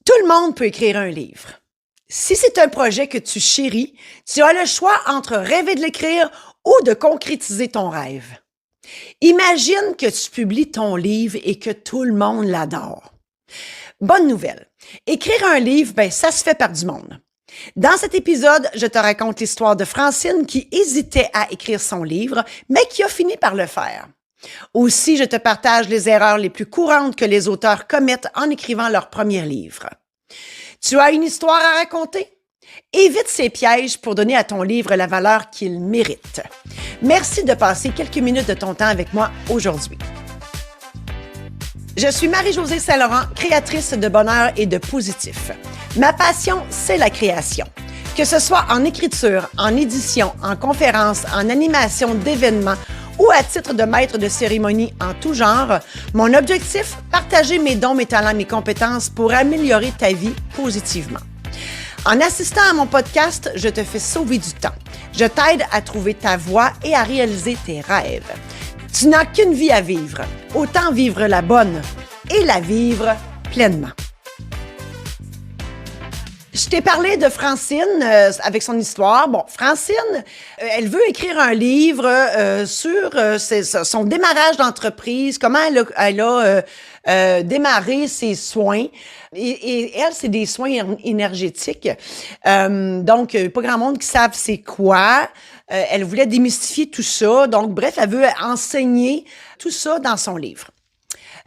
Tout le monde peut écrire un livre. Si c'est un projet que tu chéris, tu as le choix entre rêver de l'écrire ou de concrétiser ton rêve. Imagine que tu publies ton livre et que tout le monde l'adore. Bonne nouvelle. Écrire un livre, ça se fait par du monde. Dans cet épisode, je te raconte l'histoire de Francine qui hésitait à écrire son livre, mais qui a fini par le faire. Aussi, je te partage les erreurs les plus courantes que les auteurs commettent en écrivant leur premier livre. Tu as une histoire à raconter? Évite ces pièges pour donner à ton livre la valeur qu'il mérite. Merci de passer quelques minutes de ton temps avec moi aujourd'hui. Je suis Marie-Josée Saint-Laurent, créatrice de bonheur et de positif. Ma passion, c'est la création. Que ce soit en écriture, en édition, en conférence, en animation d'événements ou à titre de maître de cérémonie en tout genre, mon objectif, partager mes dons, mes talents, mes compétences pour améliorer ta vie positivement. En assistant à mon podcast, je te fais sauver du temps. Je t'aide à trouver ta voie et à réaliser tes rêves. Tu n'as qu'une vie à vivre. Autant vivre la bonne et la vivre pleinement. Je t'ai parlé de Francine avec son histoire. Bon, Francine, elle veut écrire un livre sur son démarrage d'entreprise, comment elle a démarré ses soins. Et elle, c'est des soins énergétiques. Donc, pas grand monde qui savent c'est quoi. Elle voulait démystifier tout ça. Donc, bref, elle veut enseigner tout ça dans son livre.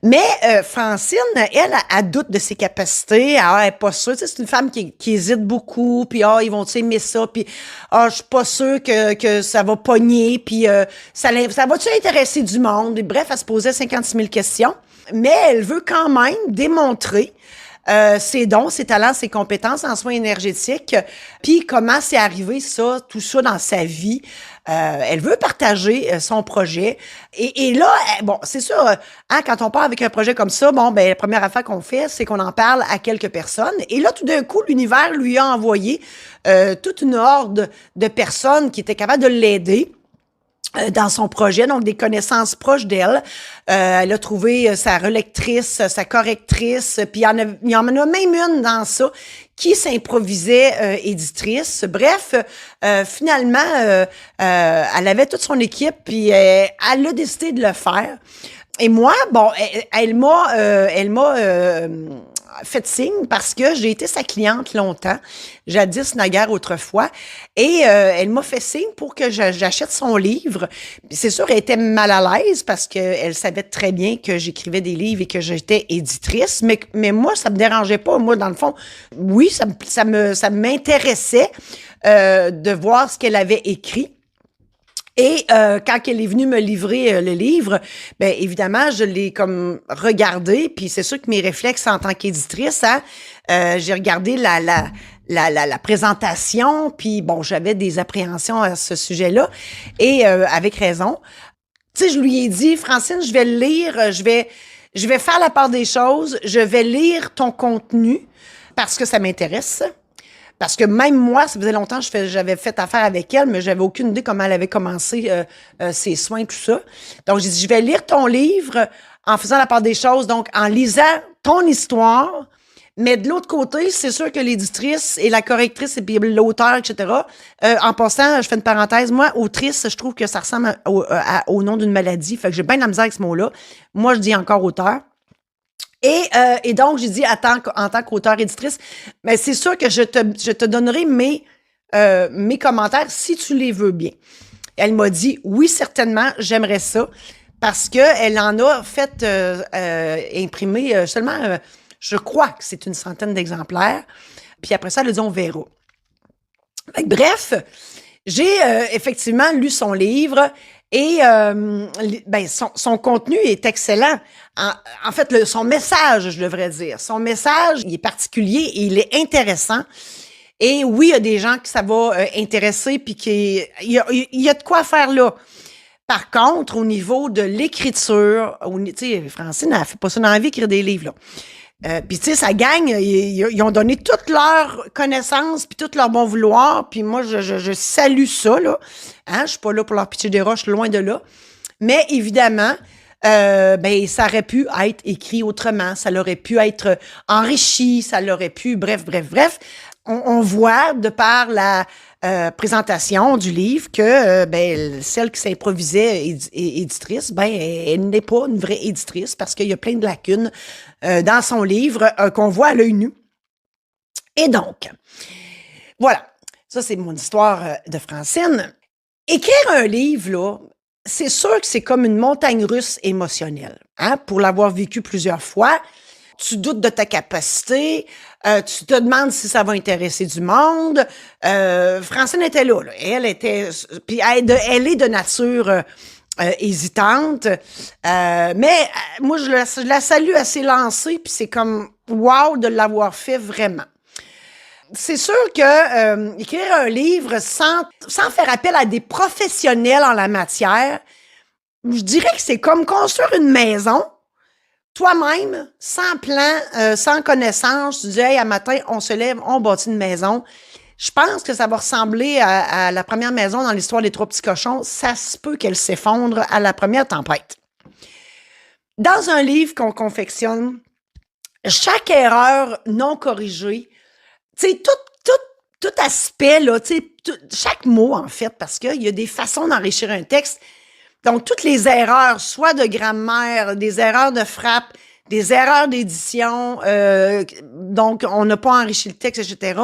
Mais Francine, elle doute de ses capacités. Elle n'est pas sûre. Tu sais, c'est une femme qui hésite beaucoup. Puis, ils vont aimer ça. Puis, je suis pas sûre que ça va pogner. Puis, ça va-tu intéresser du monde? Et bref, elle se posait 56 000 questions. Mais elle veut quand même démontrer ses dons, ses talents, ses compétences en soins énergétiques, puis comment c'est arrivé tout ça dans sa vie. Elle veut partager son projet. Et là, bon, c'est sûr, quand on part avec un projet comme ça, la première affaire qu'on fait, c'est qu'on en parle à quelques personnes. Et là, tout d'un coup, l'univers lui a envoyé toute une horde de personnes qui étaient capables de l'aider dans son projet, donc des connaissances proches d'elle. Elle a trouvé sa relectrice, sa correctrice, puis il y en a même une dans ça qui s'improvisait éditrice. Bref, finalement, elle avait toute son équipe, puis elle a décidé de le faire. Et moi, elle m'a fait signe parce que j'ai été sa cliente longtemps, jadis naguère autrefois, et elle m'a fait signe pour que j'achète son livre. C'est sûr, elle était mal à l'aise parce qu'elle savait très bien que j'écrivais des livres et que j'étais éditrice, mais moi, ça me dérangeait pas. Moi, dans le fond, oui, ça m'intéressait de voir ce qu'elle avait écrit. Et quand elle est venue me livrer le livre, évidemment, je l'ai comme regardé, puis c'est sûr que mes réflexes en tant qu'éditrice, j'ai regardé la présentation, puis bon, j'avais des appréhensions à ce sujet-là, et avec raison. Tu sais, je lui ai dit, Francine, je vais le lire, je vais faire la part des choses, je vais lire ton contenu parce que ça m'intéresse. Parce que même moi, ça faisait longtemps que j'avais fait affaire avec elle, mais j'avais aucune idée comment elle avait commencé ses soins, tout ça. Donc, j'ai dit, je vais lire ton livre en faisant la part des choses, donc en lisant ton histoire. Mais de l'autre côté, c'est sûr que l'éditrice et la correctrice et puis l'auteur, etc. En passant, je fais une parenthèse, moi, autrice, je trouve que ça ressemble au nom d'une maladie. Fait que j'ai bien de la misère avec ce mot-là. Moi, je dis encore auteur. Et donc, j'ai dit, en tant qu'auteur-éditrice, mais c'est sûr que je te donnerai mes commentaires si tu les veux bien. Elle m'a dit, oui, certainement, j'aimerais ça, parce qu'elle en a fait imprimer seulement, je crois que c'est une centaine d'exemplaires. Puis après ça, elle a dit, on verra. Bref, j'ai effectivement lu son livre. Et son contenu est excellent. En fait, son message, je devrais dire. Son message, il est particulier et il est intéressant. Et oui, il y a des gens que ça va intéresser, puis il y a de quoi faire là. Par contre, au niveau de l'écriture, tu sais, Francine, elle fait pas ça dans la vie, écrire des livres, là. Puis, tu sais, sa gang, ils ont donné toutes leurs connaissances puis tout leur bon vouloir. Puis moi, je salue ça, là. Je suis pas là pour leur pitcher des roches, loin de là. Mais évidemment, ben ça aurait pu être écrit autrement, ça aurait pu être enrichi, ça l'aurait pu, bref. On voit de par la présentation du livre que ben celle qui s'improvisait éditrice, ben elle n'est pas une vraie éditrice parce qu'il y a plein de lacunes dans son livre qu'on voit à l'œil nu. Et donc, voilà, ça c'est mon histoire de Francine. Écrire un livre, là, c'est sûr que c'est comme une montagne russe émotionnelle. Hein? Pour l'avoir vécu plusieurs fois, tu doutes de ta capacité, tu te demandes si ça va intéresser du monde. Francine était là. Elle était... Puis elle est de nature hésitante. Mais moi, je la salue à s'est lancée, puis c'est comme wow de l'avoir fait vraiment. C'est sûr que écrire un livre sans faire appel à des professionnels en la matière, je dirais que c'est comme construire une maison, toi-même, sans plan, sans connaissance. Tu dis, hey, à matin, on se lève, on bâtit une maison. Je pense que ça va ressembler à la première maison dans l'histoire des 3 petits cochons. Ça se peut qu'elle s'effondre à la première tempête. Dans un livre qu'on confectionne, chaque erreur non corrigée, tu sais, tout aspect, là, tu sais, chaque mot, en fait, parce qu'il y a des façons d'enrichir un texte. Donc, toutes les erreurs, soit de grammaire, des erreurs de frappe, des erreurs d'édition, donc on n'a pas enrichi le texte, etc.,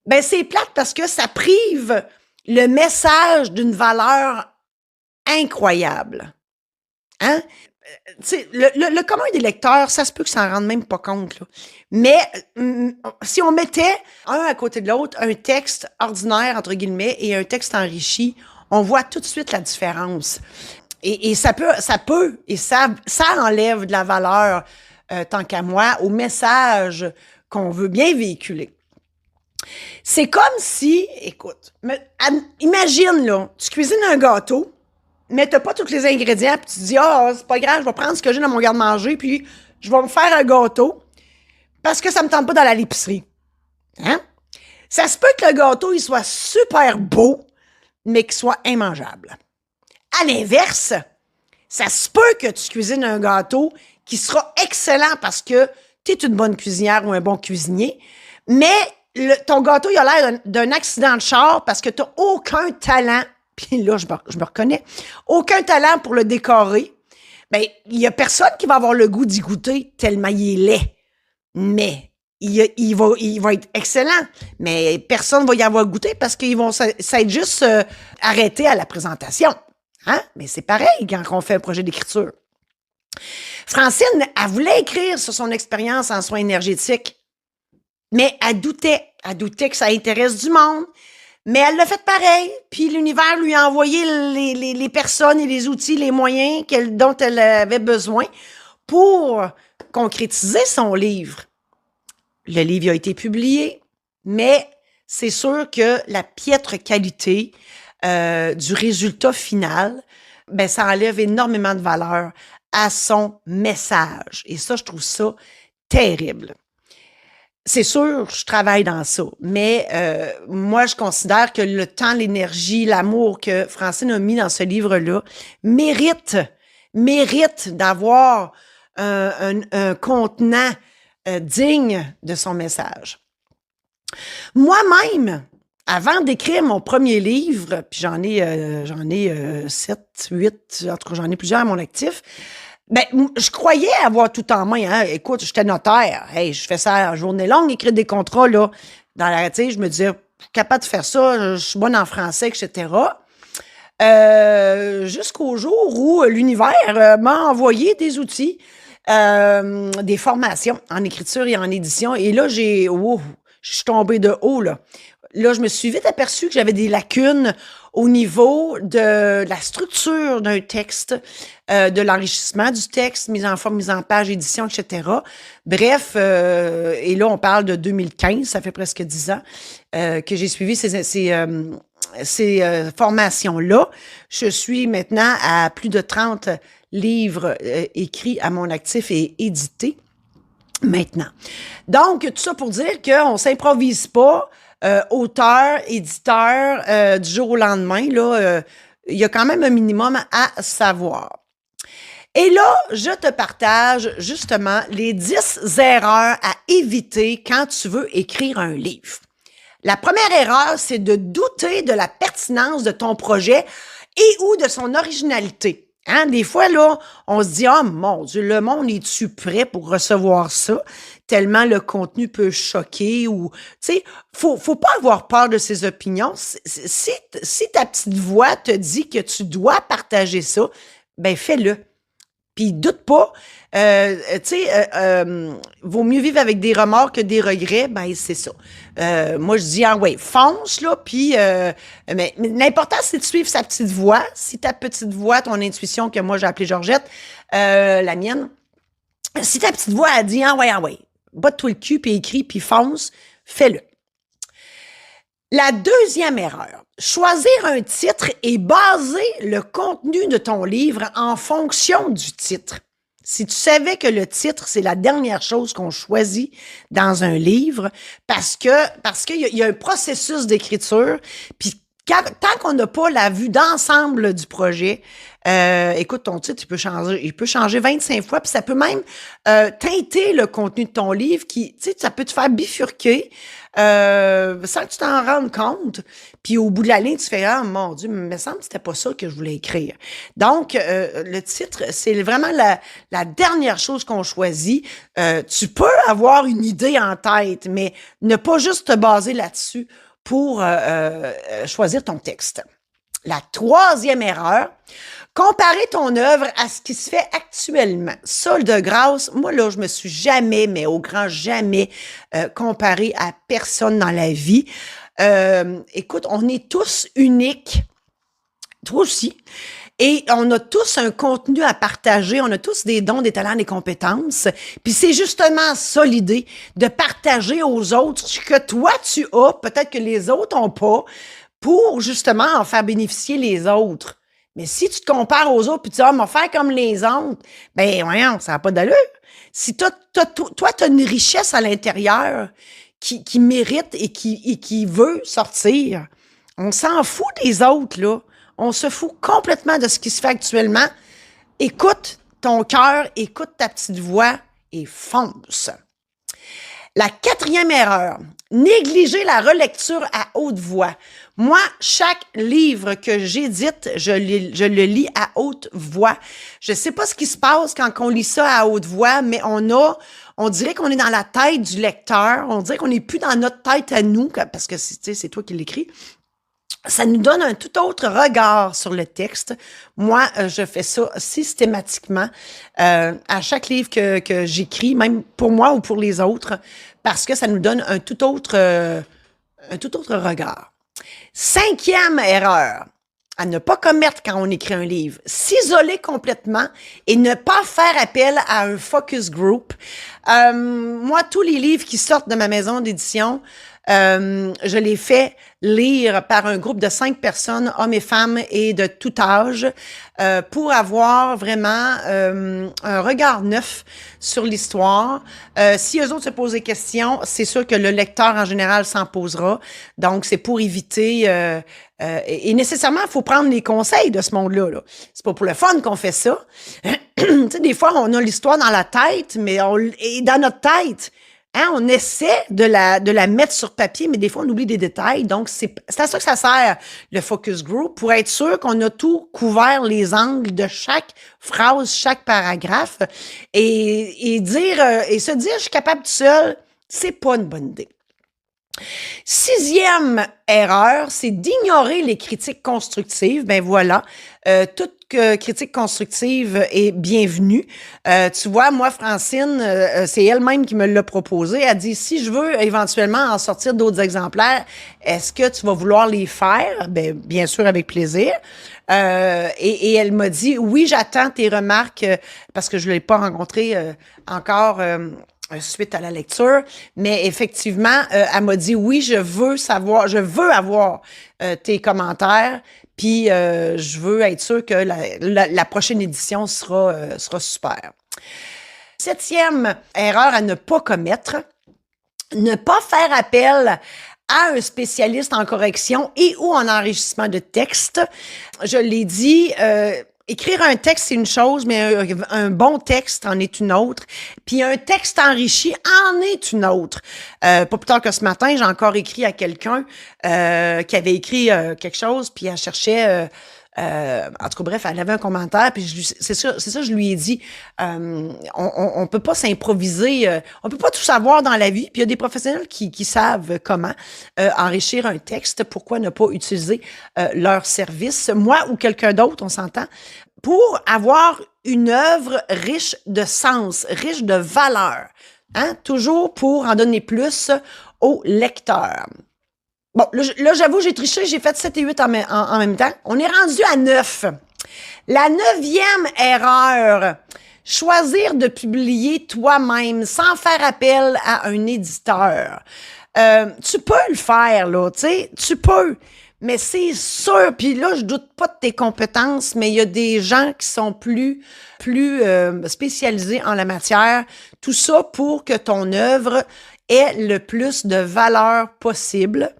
ben c'est plate parce que ça prive le message d'une valeur incroyable. Hein? Tu sais, le commun des lecteurs, ça se peut que ça en rende même pas compte, là. Mais si on mettait un à côté de l'autre, un texte ordinaire, entre guillemets, et un texte enrichi, on voit tout de suite la différence. Et ça enlève de la valeur, tant qu'à moi, au message qu'on veut bien véhiculer. C'est comme si, écoute, imagine, là, tu cuisines un gâteau, mais t'as pas tous les ingrédients, puis tu te dis, c'est pas grave, je vais prendre ce que j'ai dans mon garde-manger, puis je vais me faire un gâteau, parce que ça me tente pas d'aller à l'épicerie. Hein? Ça se peut que le gâteau, il soit super beau, mais qu'il soit immangeable. À l'inverse, ça se peut que tu cuisines un gâteau qui sera excellent parce que tu es une bonne cuisinière ou un bon cuisinier, mais ton gâteau, il a l'air d'un accident de char parce que tu n'as aucun talent, puis là, je me reconnais, aucun talent pour le décorer. Bien, il n'y a personne qui va avoir le goût d'y goûter tellement il est laid. Mais il va être excellent, mais personne ne va y avoir goûté parce qu'ils vont s'être juste arrêtés à la présentation. Hein? Mais c'est pareil quand on fait un projet d'écriture. Francine, elle voulait écrire sur son expérience en soins énergétiques, mais elle doutait que ça intéresse du monde, mais elle l'a fait pareil, puis l'univers lui a envoyé les personnes et les outils, les moyens dont elle avait besoin pour concrétiser son livre. Le livre a été publié, mais c'est sûr que la piètre qualité du résultat final, ben ça enlève énormément de valeur à son message. Et ça, je trouve ça terrible. C'est sûr, je travaille dans ça, mais moi, je considère que le temps, l'énergie, l'amour que Francine a mis dans ce livre-là mérite d'avoir un contenant digne de son message. Moi-même, avant d'écrire mon premier livre, puis j'en ai 7, 8, en tout cas, j'en ai plusieurs à mon actif, ben, je croyais avoir tout en main. Hein. Écoute, j'étais notaire. Hey, je fais ça à journée longue, écrire des contrats, là. Dans la, tu sais, je me disais, je suis capable de faire ça, je suis bonne en français, etc. Jusqu'au jour où l'univers m'a envoyé des outils, des formations en écriture et en édition. Et là, je suis tombée de haut, là. Là, je me suis vite aperçue que j'avais des lacunes au niveau de la structure d'un texte, de l'enrichissement du texte, mise en forme, mise en page, édition, etc. Bref, et là, on parle de 2015, ça fait presque 10 ans que j'ai suivi ces formations-là. Je suis maintenant à plus de 30 livres écrits à mon actif et édités maintenant. Donc, tout ça pour dire qu'on ne s'improvise pas auteur, éditeur, du jour au lendemain. Là, il y a quand même un minimum à savoir. Et là, je te partage justement les 10 erreurs à éviter quand tu veux écrire un livre. La première erreur, c'est de douter de la pertinence de ton projet et ou de son originalité. Hein? Des fois, là, on se dit « Oh mon Dieu, le monde est-tu prêt pour recevoir ça? » Tellement le contenu peut choquer ou... Tu sais, faut pas avoir peur de ses opinions. Si ta petite voix te dit que tu dois partager ça, ben fais-le. Puis doute pas, tu sais, vaut mieux vivre avec des remords que des regrets, ben c'est ça. Moi, je dis, ah ouais, fonce, là, puis... mais l'important, c'est de suivre sa petite voix. Si ta petite voix, ton intuition, que moi, j'ai appelée Georgette, la mienne, si ta petite voix a dit, ah ouais, batte-toi le cul, puis écris, puis fonce, fais-le. La deuxième erreur, choisir un titre et baser le contenu de ton livre en fonction du titre. Si tu savais que le titre, c'est la dernière chose qu'on choisit dans un livre, parce qu'il y a un processus d'écriture, puis tant qu'on n'a pas la vue d'ensemble du projet, écoute, ton titre, il peut changer 25 fois, puis ça peut même teinter le contenu de ton livre, qui, tu sais, ça peut te faire bifurquer sans que tu t'en rendes compte. Puis au bout de la ligne, tu fais « Ah, mon Dieu, mais il me semble que c'était pas ça que je voulais écrire. » Donc, le titre, c'est vraiment la dernière chose qu'on choisit. Tu peux avoir une idée en tête, mais ne pas juste te baser là-dessus pour choisir ton texte. La troisième erreur, comparer ton œuvre à ce qui se fait actuellement. Ça, de grâce, moi, là, je me suis jamais, mais au grand jamais, comparé à personne dans la vie. Écoute, on est tous uniques, toi aussi, et on a tous un contenu à partager, on a tous des dons, des talents, des compétences, puis c'est justement ça l'idée, de partager aux autres ce que toi tu as, peut-être que les autres n'ont pas, pour justement en faire bénéficier les autres. Mais si tu te compares aux autres puis tu dis « Ah, m'en faire comme les autres », ben voyons, ça n'a pas d'allure. Si toi, tu as une richesse à l'intérieur qui mérite et qui veut sortir, on s'en fout des autres, là. On se fout complètement de ce qui se fait actuellement. Écoute ton cœur, écoute ta petite voix et fonce. La quatrième erreur, négliger la relecture à haute voix. Moi, chaque livre que j'édite, je le lis à haute voix. Je sais pas ce qui se passe quand on lit ça à haute voix, mais on dirait qu'on est dans la tête du lecteur. On dirait qu'on n'est plus dans notre tête à nous, parce que c'est toi qui l'écris. Ça nous donne un tout autre regard sur le texte. Moi, je fais ça systématiquement à chaque livre que j'écris, même pour moi ou pour les autres, parce que ça nous donne un tout autre regard. Cinquième erreur à ne pas commettre quand on écrit un livre, s'isoler complètement et ne pas faire appel à un focus group. Moi, tous les livres qui sortent de ma maison d'édition, je les fais lire par un groupe de 5 personnes, hommes et femmes et de tout âge, pour avoir vraiment un regard neuf sur l'histoire. Si eux autres se posent des questions, c'est sûr que le lecteur en général s'en posera. Donc, c'est pour éviter... et nécessairement, il faut prendre les conseils de ce monde-là. Là. C'est pas pour le fun qu'on fait ça. Tu sais, des fois, on a l'histoire dans la tête, mais et dans notre tête... Hein, on essaie de la mettre sur papier, mais des fois, on oublie des détails. Donc, c'est à ça que ça sert, le focus group, pour être sûr qu'on a tout couvert les angles de chaque phrase, chaque paragraphe. Et se dire, je suis capable tout seul, c'est pas une bonne idée. Sixième erreur, c'est d'ignorer les critiques constructives. Ben voilà, toute critique constructive est bienvenue. Tu vois, moi, Francine, c'est elle-même qui me l'a proposé. Elle dit, si je veux éventuellement en sortir d'autres exemplaires, est-ce que tu vas vouloir les faire? Ben, bien sûr, avec plaisir. Et elle m'a dit, oui, j'attends tes remarques parce que je ne l'ai pas rencontré encore suite à la lecture, mais effectivement, elle m'a dit oui, je veux avoir tes commentaires, puis je veux être sûre que la prochaine édition sera super. Septième erreur à ne pas commettre, ne pas faire appel à un spécialiste en correction et ou en enrichissement de texte. Je l'ai dit, écrire un texte, c'est une chose, mais un bon texte en est une autre. Puis un texte enrichi en est une autre. Pas plus tard que ce matin, j'ai encore écrit à quelqu'un qui avait écrit quelque chose, puis elle cherchait... en tout cas, bref, elle avait un commentaire, puis c'est ça, je lui ai dit. On peut pas s'improviser, on peut pas tout savoir dans la vie. Puis il y a des professionnels qui savent comment enrichir un texte. Pourquoi ne pas utiliser leur service, moi ou quelqu'un d'autre, on s'entend, pour avoir une œuvre riche de sens, riche de valeur, hein? Toujours pour en donner plus au lecteur. Bon, là, j'avoue, j'ai triché, j'ai fait 7 et 8 en même temps. On est rendu à 9. La 9e erreur, choisir de publier toi-même sans faire appel à un éditeur. Tu peux le faire, là, tu sais, tu peux. Mais c'est sûr, puis là, je doute pas de tes compétences, mais il y a des gens qui sont plus spécialisés en la matière. Tout ça pour que ton œuvre ait le plus de valeur possible.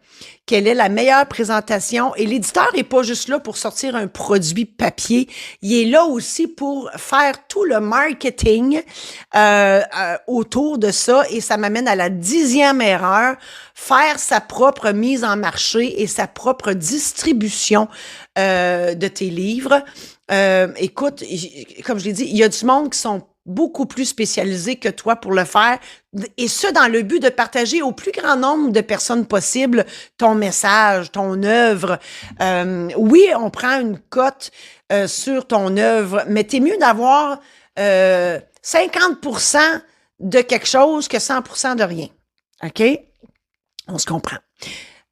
Quelle est la meilleure présentation? Et l'éditeur n'est pas juste là pour sortir un produit papier, il est là aussi pour faire tout le marketing autour de ça. Et ça m'amène à la 10e erreur, faire sa propre mise en marché et sa propre distribution de tes livres. Écoute, comme je l'ai dit, il y a du monde qui sont beaucoup plus spécialisé que toi pour le faire, et ce, dans le but de partager au plus grand nombre de personnes possible ton message, ton œuvre. Oui, on prend une cote sur ton œuvre, mais t'es mieux d'avoir 50% de quelque chose que 100% de rien. OK? On se comprend.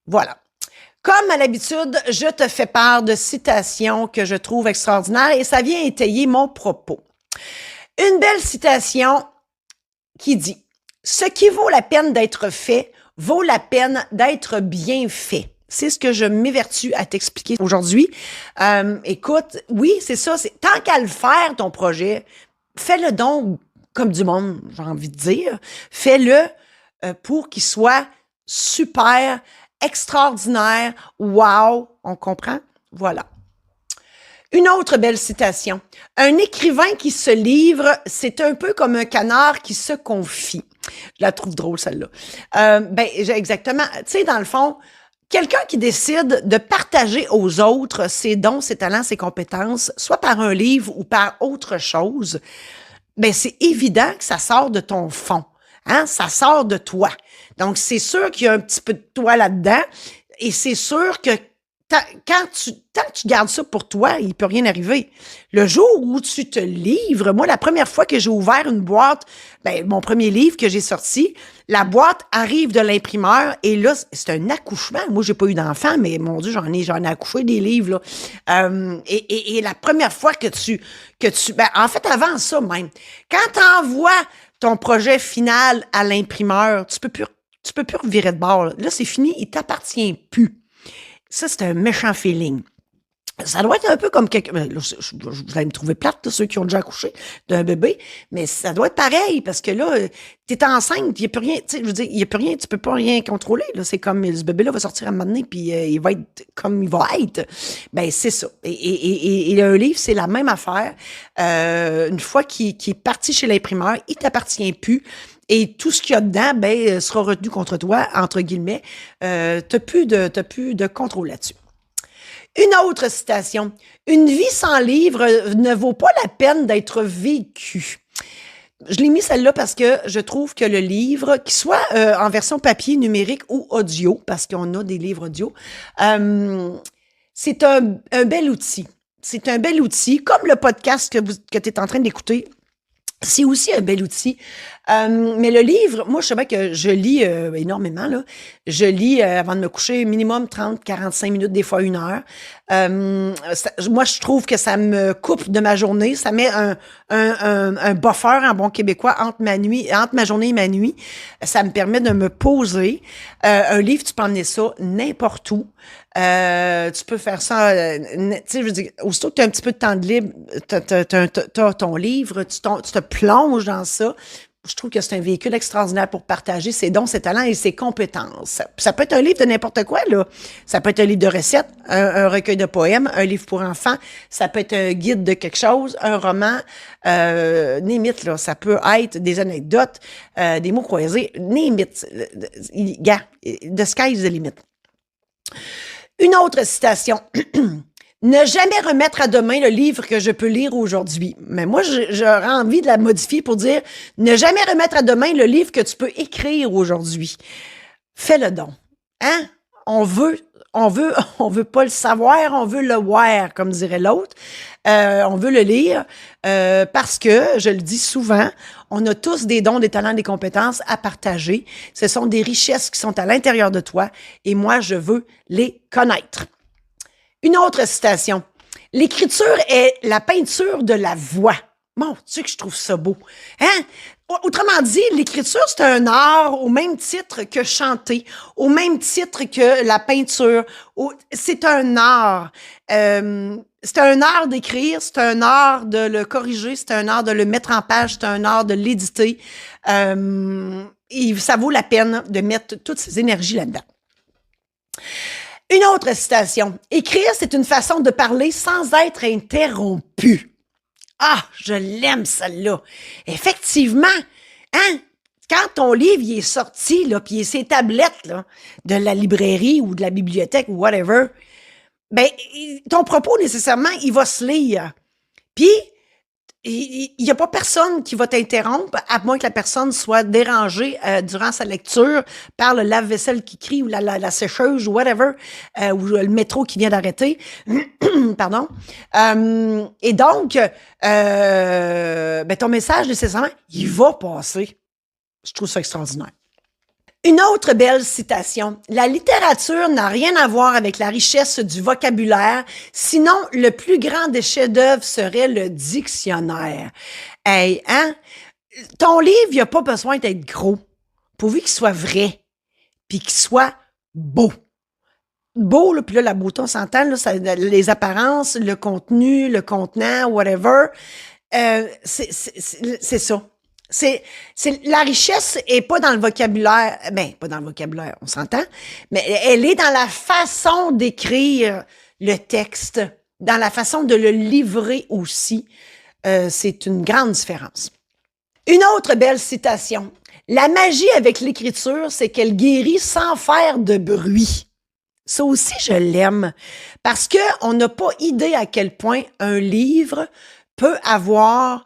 Voilà. Comme à l'habitude, je te fais part de citations que je trouve extraordinaires et ça vient étayer mon propos. Une belle citation qui dit « Ce qui vaut la peine d'être fait vaut la peine d'être bien fait ». C'est ce que je m'évertue à t'expliquer aujourd'hui. Écoute, oui, c'est ça. Tant qu'à le faire, ton projet, fais-le donc comme du monde, j'ai envie de dire. Fais-le pour qu'il soit super, extraordinaire, wow, on comprend? Voilà. Une autre belle citation. Un écrivain qui se livre, c'est un peu comme un canard qui se confie. Je la trouve drôle, celle-là. Exactement. Tu sais, dans le fond, quelqu'un qui décide de partager aux autres ses dons, ses talents, ses compétences, soit par un livre ou par autre chose, ben c'est évident que ça sort de ton fond. Hein? Ça sort de toi. Donc, c'est sûr qu'il y a un petit peu de toi là-dedans et c'est sûr que tant que tu gardes ça pour toi, il peut rien arriver. Le jour où tu te livres, moi, la première fois que j'ai ouvert une boîte, mon premier livre que j'ai sorti, la boîte arrive de l'imprimeur et là, c'est un accouchement. Moi, j'ai pas eu d'enfant, mais mon Dieu, j'en ai accouché des livres, là. Et la première fois que tu, en fait, avant ça même, quand t'envoies ton projet final à l'imprimeur, tu peux plus revirer de bord, là. Là, c'est fini, il t'appartient plus. Ça, c'est un méchant feeling. Ça doit être un peu comme quelqu'un... Vous allez me trouver plate, là, ceux qui ont déjà accouché d'un bébé, mais ça doit être pareil, parce que là, t'es enceinte, il n'y a plus rien, tu sais, je veux dire, il n'y a plus rien, tu peux pas rien contrôler, là. C'est comme, ce bébé-là va sortir à un moment donné, puis il va être comme il va être. Ben, c'est ça. Et un livre, c'est la même affaire. Une fois qu'il est parti chez l'imprimeur, il t'appartient plus. Et tout ce qu'il y a dedans, sera retenu contre toi, entre guillemets. T'as plus de contrôle là-dessus. Une autre citation. Une vie sans livre ne vaut pas la peine d'être vécue. Je l'ai mis celle-là parce que je trouve que le livre, qu'il soit en version papier, numérique ou audio, parce qu'on a des livres audio, c'est un bel outil. C'est un bel outil, comme le podcast que tu es en train d'écouter. C'est aussi un bel outil. Mais le livre, moi, je sais bien que je lis énormément, là. Je lis avant de me coucher minimum 30-45 minutes, des fois 1 heure. Moi, je trouve que ça me coupe de ma journée. Ça met un buffer en bon québécois entre ma journée et ma nuit. Ça me permet de me poser. Un livre, tu peux emmener ça n'importe où. Tu peux faire ça, tu sais, je veux dire, aussitôt que tu as un petit peu de temps de libre, t'as ton livre, tu te plonges dans ça, je trouve que c'est un véhicule extraordinaire pour partager ses dons, ses talents et ses compétences. Ça peut être un livre de n'importe quoi, là. Ça peut être un livre de recettes, un recueil de poèmes, un livre pour enfants. Ça peut être un guide de quelque chose, un roman, limite, là. Ça peut être des anecdotes, des mots croisés, limite. Gars, the sky is the limit. Une autre citation. Ne jamais remettre à demain le livre que je peux lire aujourd'hui. Mais moi, j'aurais envie de la modifier pour dire ne jamais remettre à demain le livre que tu peux écrire aujourd'hui. Fais-le donc. Hein? On veut pas le savoir, on veut le voir, comme dirait l'autre. On veut le lire parce que, je le dis souvent, on a tous des dons, des talents, des compétences à partager. Ce sont des richesses qui sont à l'intérieur de toi et moi, je veux les connaître. Une autre citation. L'écriture est la peinture de la voix. Bon, tu sais que je trouve ça beau. Hein? Autrement dit, l'écriture, c'est un art au même titre que chanter, au même titre que la peinture. C'est un art. C'est un art d'écrire, c'est un art de le corriger, c'est un art de le mettre en page, c'est un art de l'éditer. Et ça vaut la peine de mettre toutes ces énergies là-dedans. Une autre citation. Écrire, c'est une façon de parler sans être interrompu. Ah, je l'aime celle-là. Effectivement, hein? Quand ton livre il est sorti, là, puis il est ses tablettes là, de la librairie ou de la bibliothèque ou whatever, ben ton propos nécessairement, il va se lire. Puis il n'y a pas personne qui va t'interrompre, à moins que la personne soit dérangée durant sa lecture par le lave-vaisselle qui crie ou la sécheuse ou whatever, ou le métro qui vient d'arrêter. Pardon. Et donc, ben, ton message, nécessairement, il va passer. Je trouve ça extraordinaire. Une autre belle citation. La littérature n'a rien à voir avec la richesse du vocabulaire, sinon le plus grand des chefs-d'œuvre serait le dictionnaire. Hey, hein? Ton livre, il n'a pas besoin d'être gros, pourvu qu'il soit vrai, puis qu'il soit beau. Beau, là, puis là, la beauté, on s'entend, là, les apparences, le contenu, le contenant, whatever, c'est ça. La richesse est pas dans le vocabulaire, pas dans le vocabulaire, on s'entend, mais elle est dans la façon d'écrire le texte, dans la façon de le livrer aussi. C'est une grande différence. Une autre belle citation. La magie avec l'écriture, c'est qu'elle guérit sans faire de bruit. Ça aussi, je l'aime, parce que on n'a pas idée à quel point un livre peut avoir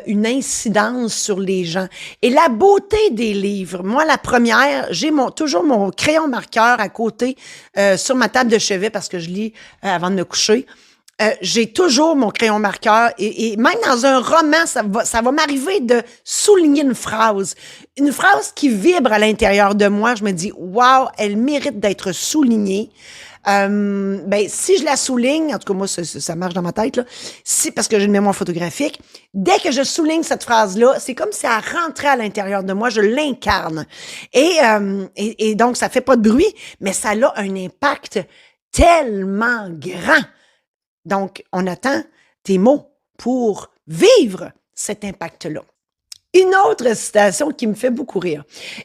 une incidence sur les gens. Et la beauté des livres, moi, la première, j'ai toujours mon crayon marqueur à côté sur ma table de chevet parce que je lis avant de me coucher. J'ai toujours mon crayon marqueur et même dans un roman, ça va m'arriver de souligner une phrase qui vibre à l'intérieur de moi. Je me dis, wow, elle mérite d'être soulignée. Si je la souligne, en tout cas, moi, ça marche dans ma tête, là, parce que j'ai une mémoire photographique, dès que je souligne cette phrase-là, c'est comme si elle rentrait à l'intérieur de moi, je l'incarne. Et donc, ça fait pas de bruit, mais ça a un impact tellement grand. Donc, on attend tes mots pour vivre cet impact-là. Une autre citation qui me fait beaucoup rire.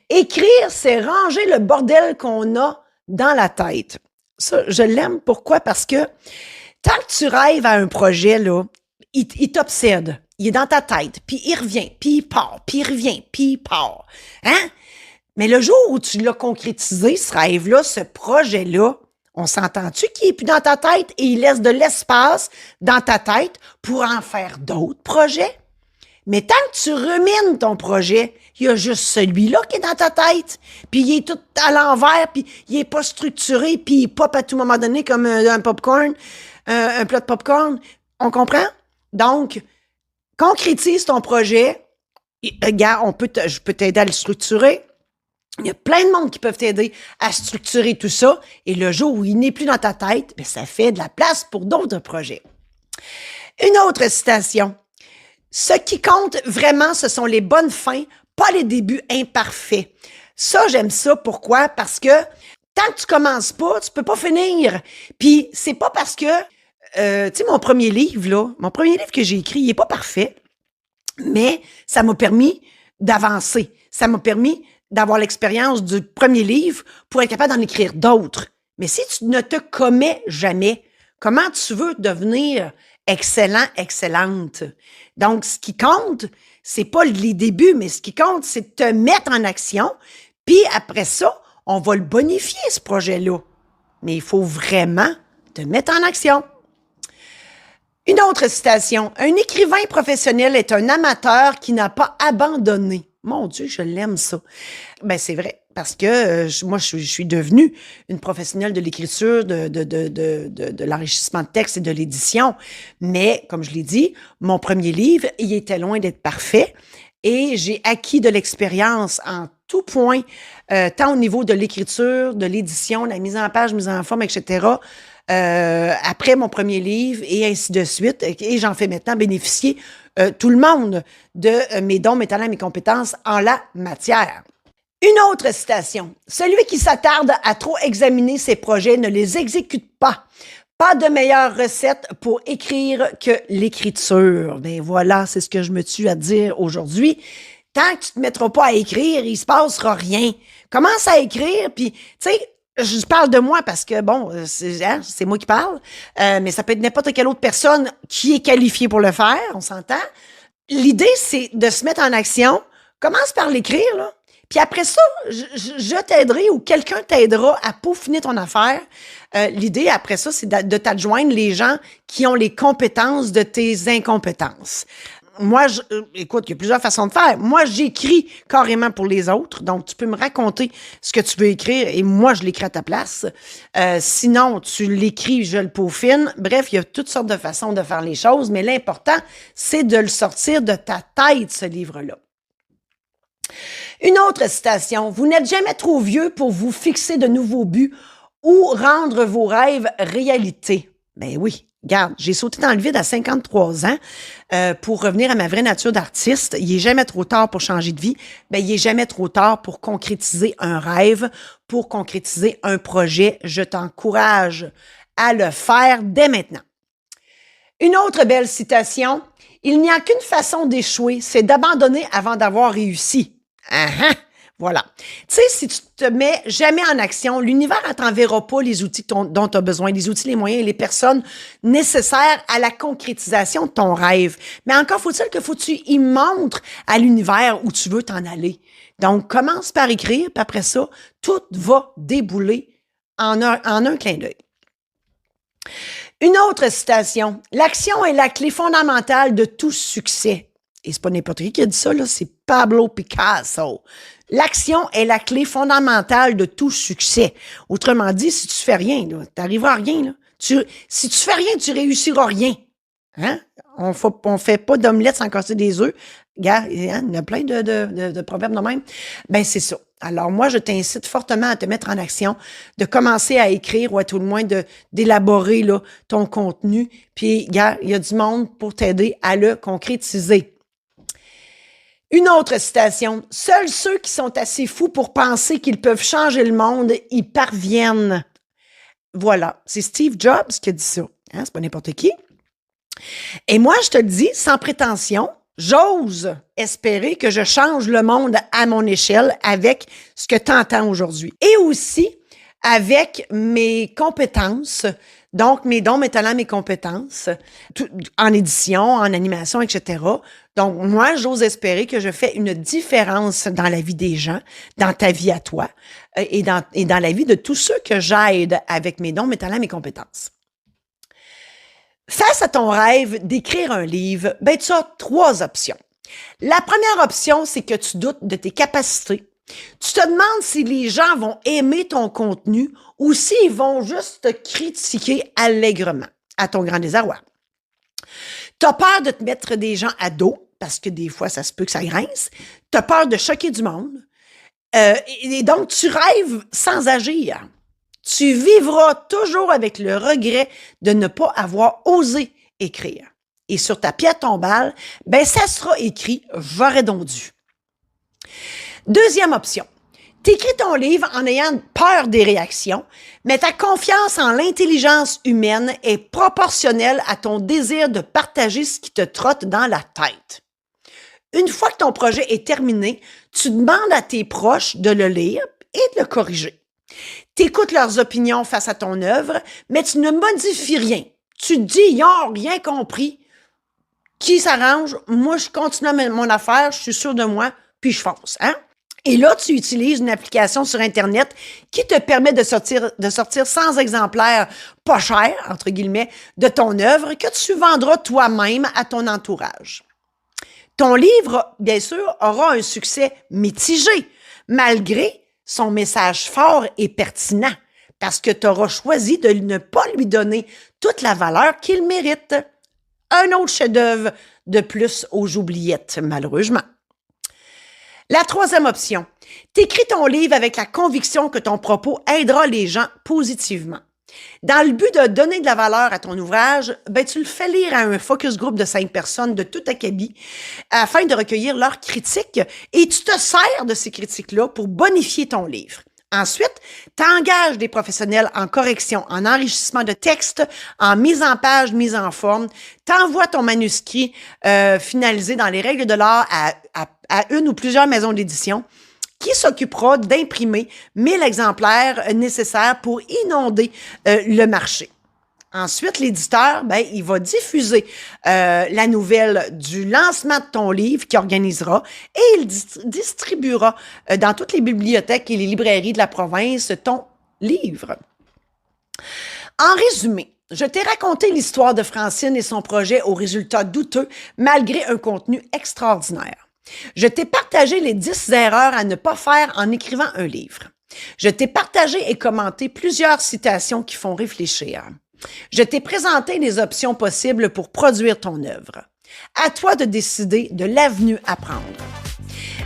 Écrire, c'est ranger le bordel qu'on a dans la tête. Ça, je l'aime. Pourquoi? Parce que tant que tu rêves à un projet, là, il t'obsède. Il est dans ta tête, puis il revient, puis il part, puis il revient, puis il part. Hein? Mais le jour où tu l'as concrétisé, ce rêve-là, ce projet-là, on s'entend-tu qu'il est plus dans ta tête et il laisse de l'espace dans ta tête pour en faire d'autres projets? Mais tant que tu rumines ton projet, il y a juste celui-là qui est dans ta tête. Puis il est tout à l'envers, puis il est pas structuré, puis il pop à tout moment donné comme un popcorn, un plat de popcorn. On comprend? Donc, concrétise ton projet. Regarde, je peux t'aider à le structurer. Il y a plein de monde qui peuvent t'aider à structurer tout ça. Et le jour où il n'est plus dans ta tête, bien, ça fait de la place pour d'autres projets. Une autre citation. Ce qui compte vraiment, ce sont les bonnes fins, pas les débuts imparfaits. Ça, j'aime ça. Pourquoi? Parce que tant que tu commences pas, tu peux pas finir. Puis c'est pas parce que, tu sais, mon premier livre que j'ai écrit, il est pas parfait, mais ça m'a permis d'avancer. Ça m'a permis d'avoir l'expérience du premier livre pour être capable d'en écrire d'autres. Mais si tu ne te commets jamais, comment tu veux devenir excellent, excellente? Donc, ce qui compte, c'est pas les débuts, mais ce qui compte, c'est de te mettre en action. Puis après ça, on va le bonifier, ce projet-là. Mais il faut vraiment te mettre en action. Une autre citation. Un écrivain professionnel est un amateur qui n'a pas abandonné. Mon Dieu, je l'aime ça. Ben c'est vrai, parce que moi, je suis devenue une professionnelle de l'écriture, de l'enrichissement de texte et de l'édition. Mais, comme je l'ai dit, mon premier livre, il était loin d'être parfait. Et j'ai acquis de l'expérience en tout point, tant au niveau de l'écriture, de l'édition, la mise en page, mise en forme, etc., après mon premier livre et ainsi de suite. Et j'en fais maintenant bénéficier tout le monde de mes dons, mes talents, mes compétences en la matière. Une autre citation. Celui qui s'attarde à trop examiner ses projets ne les exécute pas. Pas de meilleure recette pour écrire que l'écriture. Ben voilà, c'est ce que je me tue à dire aujourd'hui. Tant que tu te mettras pas à écrire, il se passera rien. Commence à écrire, puis tu sais, je parle de moi parce que, bon, c'est moi qui parle, mais ça peut être n'importe quelle autre personne qui est qualifiée pour le faire, on s'entend. L'idée, c'est de se mettre en action. Commence par l'écrire, là. Puis après ça, je t'aiderai ou quelqu'un t'aidera à peaufiner ton affaire. L'idée, après ça, c'est de t'adjoindre les gens qui ont les compétences de tes incompétences. Moi, écoute, il y a plusieurs façons de faire. Moi, j'écris carrément pour les autres. Donc, tu peux me raconter ce que tu veux écrire et moi, je l'écris à ta place. Sinon, tu l'écris, je le peaufine. Bref, il y a toutes sortes de façons de faire les choses, mais l'important, c'est de le sortir de ta tête, ce livre-là. Une autre citation. Vous n'êtes jamais trop vieux pour vous fixer de nouveaux buts ou rendre vos rêves réalité. Ben oui. Regarde, j'ai sauté dans le vide à 53 ans pour revenir à ma vraie nature d'artiste. Il est jamais trop tard pour changer de vie. Ben, il est jamais trop tard pour concrétiser un rêve, pour concrétiser un projet. Je t'encourage à le faire dès maintenant. Une autre belle citation. Il n'y a qu'une façon d'échouer, c'est d'abandonner avant d'avoir réussi. Voilà. Tu sais, si tu te mets jamais en action, l'univers ne t'enverra pas les outils dont tu as besoin, les outils, les moyens et les personnes nécessaires à la concrétisation de ton rêve. Mais encore faut-il que tu y montres à l'univers où tu veux t'en aller. Donc, commence par écrire, puis après ça, tout va débouler en un clin d'œil. Une autre citation. L'action est la clé fondamentale de tout succès. Et c'est pas n'importe qui a dit ça, là, c'est Pablo Picasso. L'action est la clé fondamentale de tout succès. Autrement dit, si tu fais rien, tu n'arriveras à rien. Là. Si tu fais rien, tu réussiras rien. Hein? On fait pas d'omelette sans casser des œufs. Regarde, il y en a plein de proverbes de même. Ben, c'est ça. Alors, moi, je t'incite fortement à te mettre en action, de commencer à écrire ou à tout le moins d'élaborer là, ton contenu. Puis, regarde, il y a du monde pour t'aider à le concrétiser. Une autre citation. Seuls ceux qui sont assez fous pour penser qu'ils peuvent changer le monde y parviennent. Voilà. C'est Steve Jobs qui a dit ça. Hein? C'est pas n'importe qui. Et moi, je te le dis, sans prétention, j'ose espérer que je change le monde à mon échelle avec ce que tu entends aujourd'hui. Et aussi avec mes compétences, donc mes dons, mes talents, mes compétences, en édition, en animation, etc. Donc, moi, j'ose espérer que je fais une différence dans la vie des gens, dans ta vie à toi, et dans la vie de tous ceux que j'aide avec mes dons, mes talents, mes compétences. Face à ton rêve d'écrire un livre, ben, tu as 3 options. La première option, c'est que tu doutes de tes capacités. Tu te demandes si les gens vont aimer ton contenu ou s'ils vont juste te critiquer allègrement, à ton grand désarroi. Tu as peur de te mettre des gens à dos, parce que des fois, ça se peut que ça grince. Tu as peur de choquer du monde. Et donc, tu rêves sans agir. Tu vivras toujours avec le regret de ne pas avoir osé écrire. Et sur ta pierre tombale, ben, ça sera écrit « J'aurais donc dû ». Deuxième option. T'écris ton livre en ayant peur des réactions, mais ta confiance en l'intelligence humaine est proportionnelle à ton désir de partager ce qui te trotte dans la tête. Une fois que ton projet est terminé, tu demandes à tes proches de le lire et de le corriger. Tu écoutes leurs opinions face à ton œuvre, mais tu ne modifies rien. Tu te dis, ils n'ont rien compris. Qui s'arrange? Moi, je continue mon affaire, je suis sûre de moi, puis je fonce. Hein? Et là, tu utilises une application sur Internet qui te permet de sortir 100 exemplaires pas chers, entre guillemets, de ton œuvre que tu vendras toi-même à ton entourage. Ton livre, bien sûr, aura un succès mitigé, malgré son message fort et pertinent, parce que tu auras choisi de ne pas lui donner toute la valeur qu'il mérite. Un autre chef-d'œuvre de plus aux oubliettes, malheureusement. La troisième option, t'écris ton livre avec la conviction que ton propos aidera les gens positivement. Dans le but de donner de la valeur à ton ouvrage, tu le fais lire à un focus group de 5 personnes de tout acabit afin de recueillir leurs critiques et tu te sers de ces critiques-là pour bonifier ton livre. Ensuite, tu engages des professionnels en correction, en enrichissement de texte, en mise en page, mise en forme. Tu envoies ton manuscrit finalisé dans les règles de l'art à une ou plusieurs maisons d'édition qui s'occupera d'imprimer 1000 exemplaires nécessaires pour inonder le marché. Ensuite, l'éditeur, il va diffuser la nouvelle du lancement de ton livre qu'il organisera et il distribuera dans toutes les bibliothèques et les librairies de la province ton livre. En résumé, je t'ai raconté l'histoire de Francine et son projet aux résultats douteux malgré un contenu extraordinaire. Je t'ai partagé les 10 erreurs à ne pas faire en écrivant un livre. Je t'ai partagé et commenté plusieurs citations qui font réfléchir. Je t'ai présenté les options possibles pour produire ton œuvre. À toi de décider de l'avenue à prendre.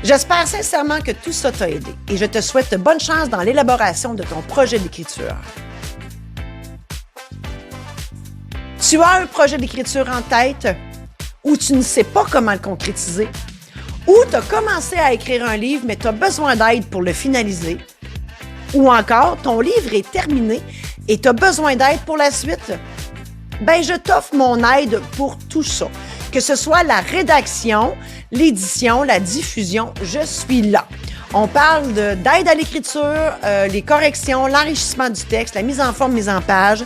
J'espère sincèrement que tout ça t'a aidé et je te souhaite bonne chance dans l'élaboration de ton projet d'écriture. Tu as un projet d'écriture en tête ou tu ne sais pas comment le concrétiser? Ou tu as commencé à écrire un livre, mais tu as besoin d'aide pour le finaliser. Ou encore, ton livre est terminé et tu as besoin d'aide pour la suite. Je t'offre mon aide pour tout ça. Que ce soit la rédaction, l'édition, la diffusion, je suis là. On parle d'aide à l'écriture, les corrections, l'enrichissement du texte, la mise en forme, mise en page.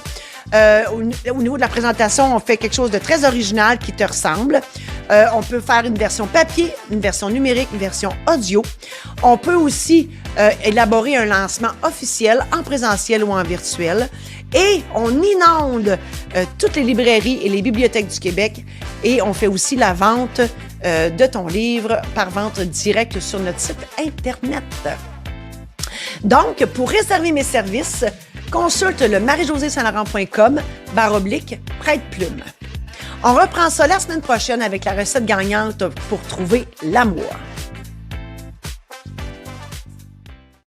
Au niveau de la présentation, on fait quelque chose de très original qui te ressemble. On peut faire une version papier, une version numérique, une version audio. On peut aussi élaborer un lancement officiel en présentiel ou en virtuel. Et on inonde toutes les librairies et les bibliothèques du Québec. Et on fait aussi la vente de ton livre par vente directe sur notre site Internet. Donc, pour réserver mes services, consulte le marie-josée-saint-laurent.com/prête-plume. On reprend ça la semaine prochaine avec la recette gagnante pour trouver l'amour.